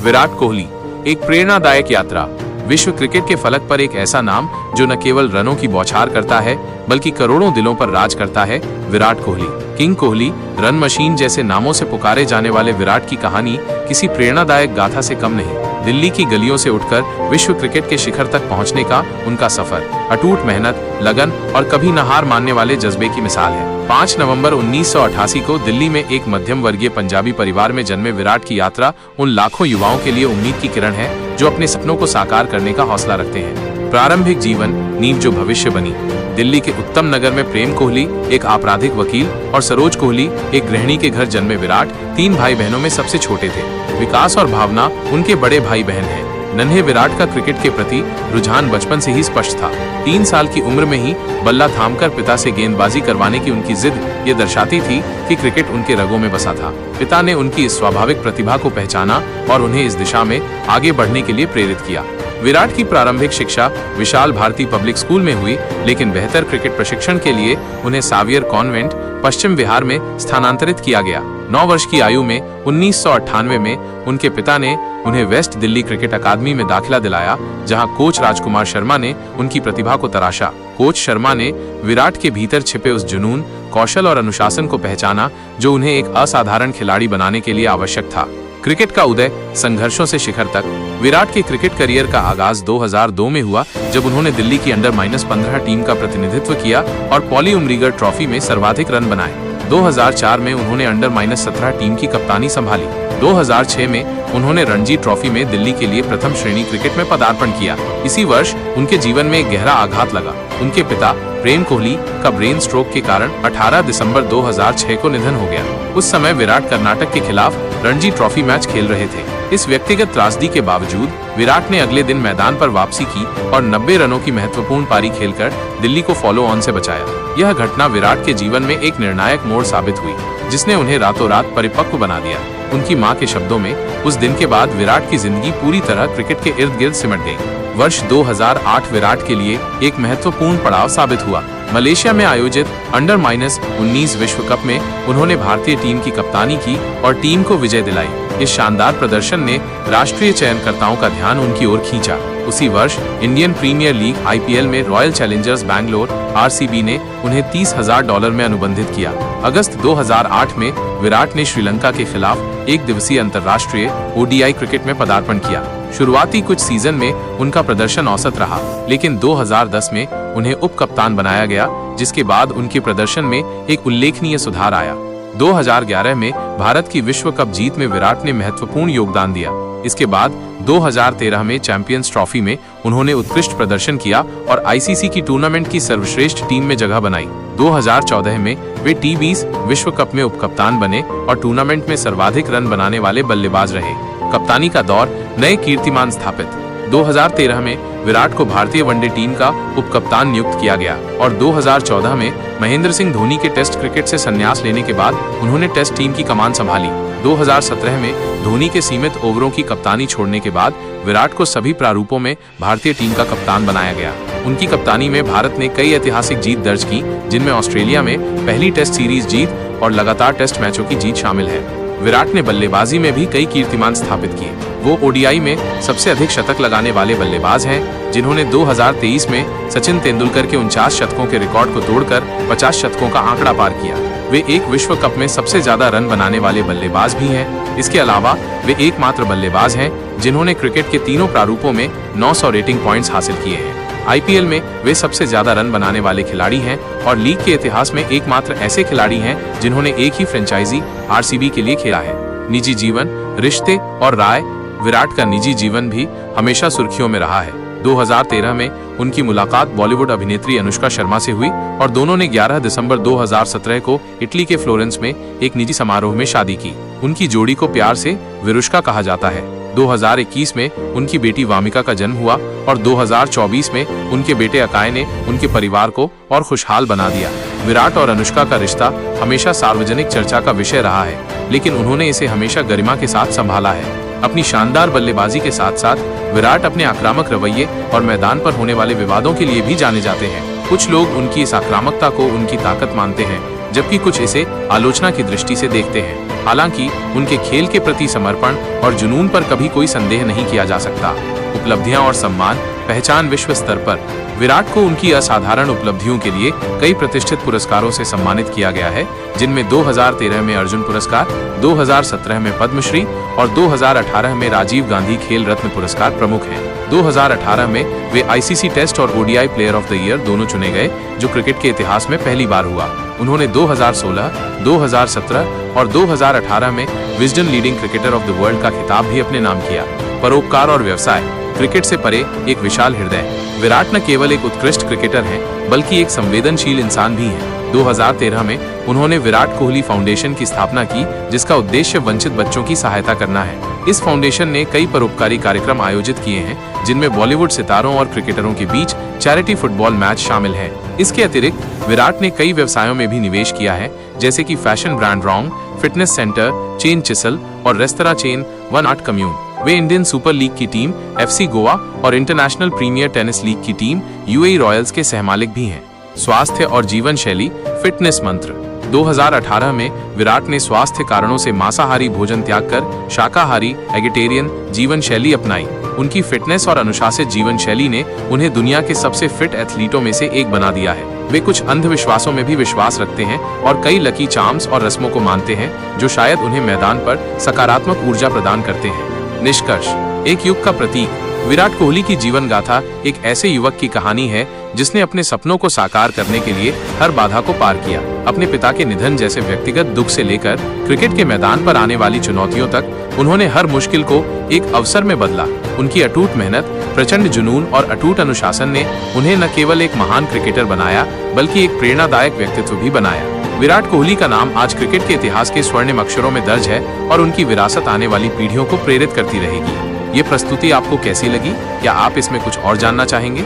विराट कोहली, एक प्रेरणादायक यात्रा। विश्व क्रिकेट के फलक पर एक ऐसा नाम जो न केवल रनों की बौछार करता है बल्कि करोड़ों दिलों पर राज करता है। Virat Kohli, king Kohli, run machine जैसे नामों से पुकारे जाने वाले विराट की कहानी किसी प्रेरणादायक गाथा से कम नहीं। दिल्ली की गलियों से उठकर विश्व क्रिकेट के शिखर तक पहुंचने का उनका सफर अटूट मेहनत, लगन और कभी न हार मानने वाले जज्बे की मिसाल है। 5 नवंबर 1988 को दिल्ली में एक मध्यम वर्गीय पंजाबी परिवार में जन्मे विराट की यात्रा उन लाखों युवाओं के लिए उम्मीद की किरण है जो अपने सपनों को साकार करने का हौसला रखते हैं। प्रारंभिक जीवन, नींव जो भविष्य बनी। दिल्ली के उत्तम नगर में प्रेम कोहली, एक आपराधिक वकील, और सरोज कोहली, एक गृहिणी के घर जन्मे विराट 3 भाई बहनों में सबसे छोटे थे। विकास और भावना उनके बड़े भाई बहन हैं। नन्हे विराट का क्रिकेट के प्रति रुझान बचपन से ही स्पष्ट था। 3 साल की उम्र में ही बल्ला थामकर पिता से गेंदबाजी करवाने की उनकी जिद ये दर्शाती थी कि क्रिकेट उनके रगों में बसा था। पिता ने उनकी इस स्वाभाविक प्रतिभा को पहचाना और उन्हें इस दिशा में आगे बढ़ने के लिए प्रेरित किया। विराट की प्रारंभिक शिक्षा विशाल भारती पब्लिक स्कूल में हुई, लेकिन बेहतर क्रिकेट प्रशिक्षण के लिए उन्हें सावियर कॉन्वेंट, पश्चिम बिहार में स्थानांतरित किया गया। 9 वर्ष की आयु में 1998 में उनके पिता ने उन्हें वेस्ट दिल्ली क्रिकेट अकादमी में दाखिला दिलाया, जहां कोच राजकुमार शर्मा ने उनकी प्रतिभा को तराशा। कोच शर्मा ने विराट के भीतर छिपे उस जुनून, कौशल और अनुशासन को पहचाना जो उन्हें एक असाधारण खिलाड़ी बनाने के लिए आवश्यक था। क्रिकेट का उदय, संघर्षों से शिखर तक। विराट के क्रिकेट करियर का आगाज 2002 में हुआ जब उन्होंने दिल्ली की अंडर-15 टीम का प्रतिनिधित्व किया और पॉली उमरीगर ट्रॉफी में सर्वाधिक रन बनाए। 2004 में उन्होंने अंडर-17 टीम की कप्तानी संभाली। 2006 में उन्होंने रणजी ट्रॉफी में दिल्ली के लिए प्रथम श्रेणी क्रिकेट में पदार्पण किया। इसी वर्ष उनके जीवन में एक गहरा आघात लगा। उनके पिता प्रेम कोहली का ब्रेन स्ट्रोक के कारण 18 दिसंबर 2006 को निधन हो गया। उस समय विराट कर्नाटक के खिलाफ रणजी ट्रॉफी मैच खेल रहे थे। इस व्यक्तिगत त्रासदी के बावजूद विराट ने अगले दिन मैदान पर वापसी की और 90 रनों की महत्वपूर्ण पारी खेलकर दिल्ली को फॉलो ऑन से बचाया। यह घटना विराट के जीवन में एक निर्णायक मोड़ साबित हुई, जिसने उन्हें रातों रात परिपक्व बना दिया। उनकी मां के शब्दों में, उस दिन के बाद विराट की जिंदगी पूरी तरह क्रिकेट के इर्द गिर्द सिमट गई। वर्ष 2008 विराट के लिए एक महत्वपूर्ण पड़ाव साबित हुआ। मलेशिया में आयोजित अंडर-19 विश्व कप में उन्होंने भारतीय टीम की कप्तानी की और टीम को विजय दिलाई। इस शानदार प्रदर्शन ने राष्ट्रीय चयनकर्ताओं का ध्यान उनकी ओर खींचा। उसी वर्ष इंडियन प्रीमियर लीग IPL में रॉयल चैलेंजर्स बैंगलोर RCB ने उन्हें $30,000 में अनुबंधित किया। अगस्त 2008 में विराट ने श्रीलंका के खिलाफ एक दिवसीय अंतर्राष्ट्रीय ODI क्रिकेट में पदार्पण किया। शुरुआती कुछ सीजन में उनका प्रदर्शन औसत रहा, लेकिन 2010 में उन्हें उप कप्तान बनाया गया, जिसके बाद उनके प्रदर्शन में एक उल्लेखनीय सुधार आया। 2011 में भारत की विश्व कप जीत में विराट ने महत्वपूर्ण योगदान दिया। इसके बाद 2013 में चैंपियंस ट्रॉफी में उन्होंने उत्कृष्ट प्रदर्शन किया और ICC की टूर्नामेंट की सर्वश्रेष्ठ टीम में जगह बनाई। 2014 में वे T20 विश्व कप में उपकप्तान बने और टूर्नामेंट में सर्वाधिक रन बनाने वाले बल्लेबाज रहे। कप्तानी का दौर, नए कीर्तिमान स्थापित। 2013 में विराट को भारतीय वनडे टीम का उपकप्तान नियुक्त किया गया और 2014 में महेंद्र सिंह धोनी के टेस्ट क्रिकेट से संन्यास लेने के बाद उन्होंने टेस्ट टीम की कमान संभाली। 2017 में धोनी के सीमित ओवरों की कप्तानी छोड़ने के बाद विराट को सभी प्रारूपों में भारतीय टीम का कप्तान बनाया गया। उनकी कप्तानी में भारत ने कई ऐतिहासिक जीत दर्ज की, जिनमें ऑस्ट्रेलिया में पहली टेस्ट सीरीज जीत और लगातार टेस्ट मैचों की जीत शामिल है। विराट ने बल्लेबाजी में भी कई कीर्तिमान स्थापित किए। वो ODI में सबसे अधिक शतक लगाने वाले बल्लेबाज हैं, जिन्होंने 2023 में सचिन तेंदुलकर के 49 शतकों के रिकॉर्ड को तोड़कर 50 शतकों का आंकड़ा पार किया। वे एक विश्व कप में सबसे ज्यादा रन बनाने वाले बल्लेबाज भी हैं। इसके अलावा वे एकमात्र बल्लेबाज हैं जिन्होंने क्रिकेट के तीनों प्रारूपों में 900 रेटिंग पॉइंट्स हासिल किए हैं। IPL में वे सबसे ज्यादा रन बनाने वाले खिलाड़ी हैं और लीग के इतिहास में एकमात्र ऐसे खिलाड़ी हैं जिन्होंने एक ही फ्रेंचाइजी RCB के लिए खेला है। निजी जीवन, रिश्ते और राय। विराट का निजी जीवन भी हमेशा सुर्खियों में रहा है। 2013 में उनकी मुलाकात बॉलीवुड अभिनेत्री अनुष्का शर्मा से हुई और दोनों ने 11 दिसंबर 2017 को इटली के फ्लोरेंस में एक निजी समारोह में शादी की। उनकी जोड़ी को प्यार से विरुष्का कहा जाता है। 2021 में उनकी बेटी वामिका का जन्म हुआ और 2024 में उनके बेटे अकाय ने उनके परिवार को और खुशहाल बना दिया। विराट और अनुष्का का रिश्ता हमेशा सार्वजनिक चर्चा का विषय रहा है, लेकिन उन्होंने इसे हमेशा गरिमा के साथ संभाला है। अपनी शानदार बल्लेबाजी के साथ साथ विराट अपने आक्रामक रवैये और मैदान पर होने वाले विवादों के लिए भी जाने जाते हैं। कुछ लोग उनकी इस आक्रामकता को उनकी ताकत मानते हैं, जबकि कुछ इसे आलोचना की दृष्टि से देखते हैं। हालांकि उनके खेल के प्रति समर्पण और जुनून पर कभी कोई संदेह नहीं किया जा सकता। उपलब्धियां और सम्मान पहचान विश्व स्तर पर विराट को उनकी असाधारण उपलब्धियों के लिए कई प्रतिष्ठित पुरस्कारों से सम्मानित किया गया है, जिनमें 2013 में अर्जुन पुरस्कार, 2017 में पद्मश्री और 2018 में राजीव गांधी खेल रत्न पुरस्कार प्रमुख हैं। 2018 में वे आईसीसी टेस्ट और ODI player of the year दोनों चुने गए, जो क्रिकेट के इतिहास में पहली बार हुआ। उन्होंने 2016, 2017 और 2018 में Wisden leading cricketer of the world का खिताब भी अपने नाम किया। परोपकार और व्यवसाय क्रिकेट से परे एक विशाल हृदय। विराट न केवल एक उत्कृष्ट क्रिकेटर हैं, बल्कि एक संवेदनशील इंसान भी हैं। 2013 में उन्होंने विराट कोहली फाउंडेशन की स्थापना की, जिसका उद्देश्य वंचित बच्चों की सहायता करना है। इस फाउंडेशन ने कई परोपकारी कार्यक्रम आयोजित किए हैं, जिनमें बॉलीवुड सितारों और क्रिकेटरों के बीच चैरिटी फुटबॉल मैच शामिल है। इसके अतिरिक्त विराट ने कई व्यवसायों में भी निवेश किया है, जैसे कि फैशन ब्रांड रॉन्ग, फिटनेस सेंटर चेन चिसल और restaurant chain One Eight Commune. वे इंडियन सुपर लीग की टीम FC गोवा और इंटरनेशनल प्रीमियर टेनिस लीग की टीम UAE रॉयल्स के सहमालिक भी हैं। स्वास्थ्य और जीवन शैली फिटनेस मंत्र 2018 में विराट ने स्वास्थ्य कारणों से मांसाहारी भोजन त्याग कर शाकाहारी एगिटेरियन जीवन शैली अपनाई। उनकी फिटनेस और अनुशासित जीवन शैली ने उन्हें दुनिया के सबसे फिट एथलीटों में से एक बना दिया है। वे कुछ अंधविश्वासों में भी विश्वास रखते हैं और कई लकी चार्म्स और रस्मों को मानते हैं, जो शायद उन्हें मैदान पर सकारात्मक ऊर्जा प्रदान करते हैं। निष्कर्ष, एक युग का प्रतीक विराट कोहली की जीवन गाथा एक ऐसे युवक की कहानी है जिसने अपने सपनों को साकार करने के लिए हर बाधा को पार किया। अपने पिता के निधन जैसे व्यक्तिगत दुख से लेकर क्रिकेट के मैदान पर आने वाली चुनौतियों तक उन्होंने हर मुश्किल को एक अवसर में बदला। उनकी अटूट मेहनत, प्रचंड जुनून और अटूट अनुशासन ने उन्हें न केवल एक महान क्रिकेटर बनाया, बल्कि एक प्रेरणादायक व्यक्तित्व भी बनाया। विराट कोहली का नाम आज क्रिकेट के इतिहास के स्वर्णिम अक्षरों में दर्ज है और उनकी विरासत आने वाली पीढ़ियों को प्रेरित करती रहेगी। ये प्रस्तुति आपको कैसी लगी? क्या आप इसमें कुछ और जानना चाहेंगे?